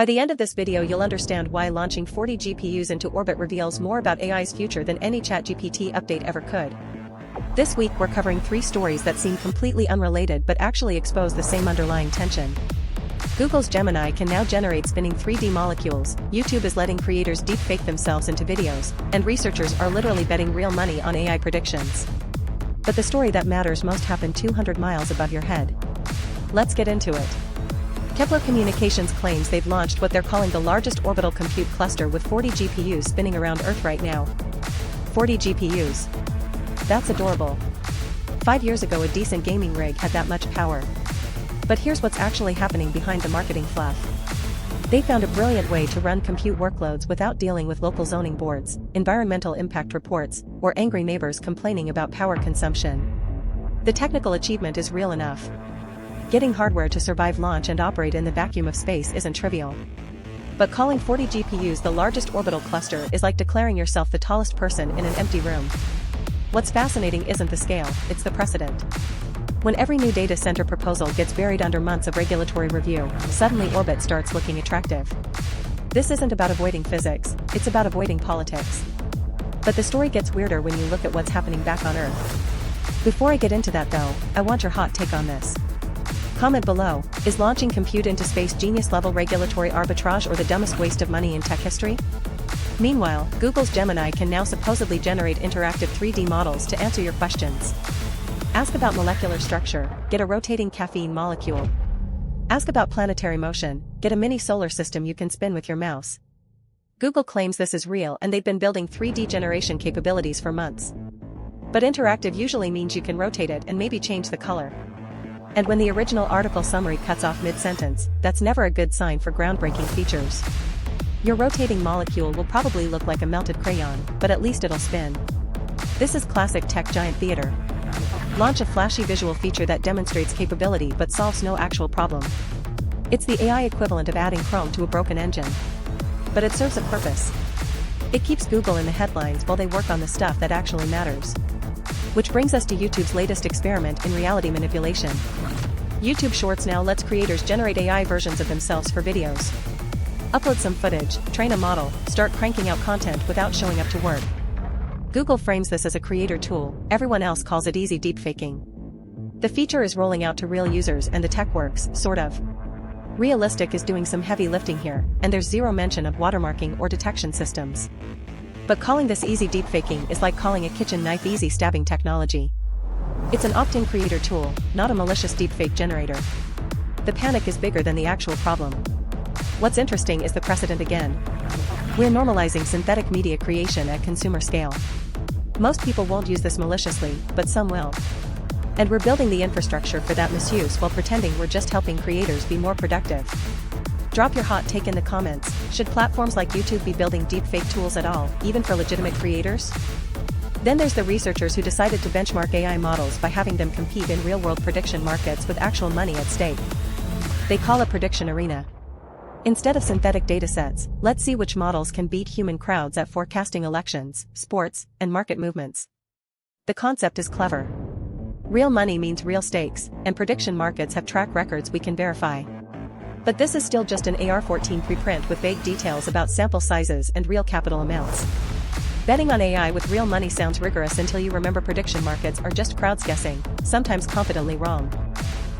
By the end of this video you'll understand why launching 40 GPUs into orbit reveals more about AI's future than any ChatGPT update ever could. This week we're covering 3 stories that seem completely unrelated but actually expose the same underlying tension. Google's Gemini can now generate spinning 3D molecules, YouTube is letting creators deepfake themselves into videos, and researchers are literally betting real money on AI predictions. But the story that matters most happened 200 miles above your head. Let's get into it. Kepler Communications claims they've launched what they're calling the largest orbital compute cluster with 40 GPUs spinning around Earth right now. 40 GPUs. That's adorable. 5 years ago a decent gaming rig had that much power. But here's what's actually happening behind the marketing fluff. They found a brilliant way to run compute workloads without dealing with local zoning boards, environmental impact reports, or angry neighbors complaining about power consumption. The technical achievement is real enough. Getting hardware to survive launch and operate in the vacuum of space isn't trivial. But calling 40 GPUs the largest orbital cluster is like declaring yourself the tallest person in an empty room. What's fascinating isn't the scale, it's the precedent. When every new data center proposal gets buried under months of regulatory review, suddenly orbit starts looking attractive. This isn't about avoiding physics, it's about avoiding politics. But the story gets weirder when you look at what's happening back on Earth. Before I get into that though, I want your hot take on this. Comment below, is launching compute into space genius-level regulatory arbitrage or the dumbest waste of money in tech history? Meanwhile, Google's Gemini can now supposedly generate interactive 3D models to answer your questions. Ask about molecular structure, get a rotating caffeine molecule. Ask about planetary motion, get a mini solar system you can spin with your mouse. Google claims this is real and they've been building 3D generation capabilities for months. But interactive usually means you can rotate it and maybe change the color. And when the original article summary cuts off mid-sentence, that's never a good sign for groundbreaking features. Your rotating molecule will probably look like a melted crayon, but at least it'll spin. This is classic tech giant theater. Launch a flashy visual feature that demonstrates capability but solves no actual problem. It's the AI equivalent of adding Chrome to a broken engine. But it serves a purpose. It keeps Google in the headlines while they work on the stuff that actually matters. Which brings us to YouTube's latest experiment in reality manipulation. YouTube Shorts now lets creators generate AI versions of themselves for videos. Upload some footage, train a model, start cranking out content without showing up to work. Google frames this as a creator tool, everyone else calls it easy deepfaking. The feature is rolling out to real users and the tech works, sort of. Realistic is doing some heavy lifting here, and there's zero mention of watermarking or detection systems. But calling this easy deepfaking is like calling a kitchen knife easy stabbing technology. It's an opt-in creator tool, not a malicious deepfake generator. The panic is bigger than the actual problem. What's interesting is the precedent again. We're normalizing synthetic media creation at consumer scale. Most people won't use this maliciously, but some will. And we're building the infrastructure for that misuse while pretending we're just helping creators be more productive. Drop your hot take in the comments. Should platforms like YouTube be building deepfake tools at all, even for legitimate creators? Then there's the researchers who decided to benchmark AI models by having them compete in real-world prediction markets with actual money at stake. They call it Prediction Arena. Instead of synthetic datasets, let's see which models can beat human crowds at forecasting elections, sports, and market movements. The concept is clever. Real money means real stakes, and prediction markets have track records we can verify. But this is still just an AR-14 preprint with vague details about sample sizes and real capital amounts. Betting on AI with real money sounds rigorous until you remember prediction markets are just crowds guessing, sometimes confidently wrong.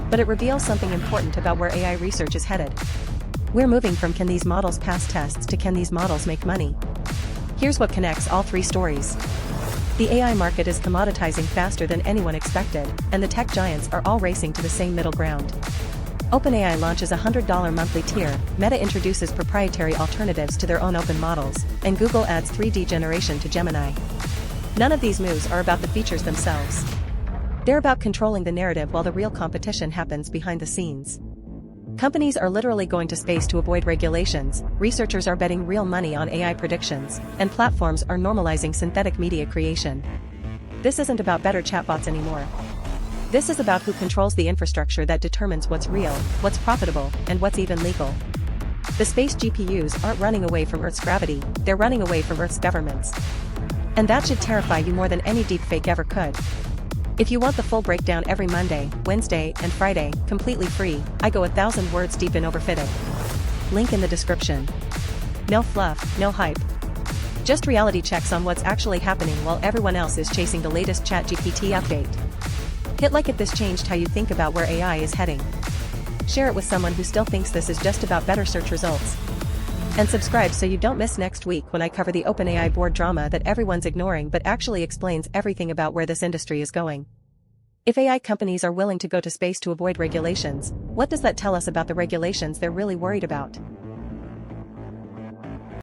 But it reveals something important about where AI research is headed. We're moving from can these models pass tests to can these models make money? Here's what connects all 3 stories. The AI market is commoditizing faster than anyone expected, and the tech giants are all racing to the same middle ground. OpenAI launches a $100 monthly tier, Meta introduces proprietary alternatives to their own open models, and Google adds 3D generation to Gemini. None of these moves are about the features themselves. They're about controlling the narrative while the real competition happens behind the scenes. Companies are literally going to space to avoid regulations, researchers are betting real money on AI predictions, and platforms are normalizing synthetic media creation. This isn't about better chatbots anymore. This is about who controls the infrastructure that determines what's real, what's profitable, and what's even legal. The space GPUs aren't running away from Earth's gravity, they're running away from Earth's governments. And that should terrify you more than any deepfake ever could. If you want the full breakdown every Monday, Wednesday, and Friday, completely free, I go 1,000 words deep in Overfitted. Link in the description. No fluff, no hype. Just reality checks on what's actually happening while everyone else is chasing the latest ChatGPT update. Hit like if this changed how you think about where AI is heading. Share it with someone who still thinks this is just about better search results. And subscribe so you don't miss next week when I cover the OpenAI board drama that everyone's ignoring but actually explains everything about where this industry is going. If AI companies are willing to go to space to avoid regulations, what does that tell us about the regulations they're really worried about?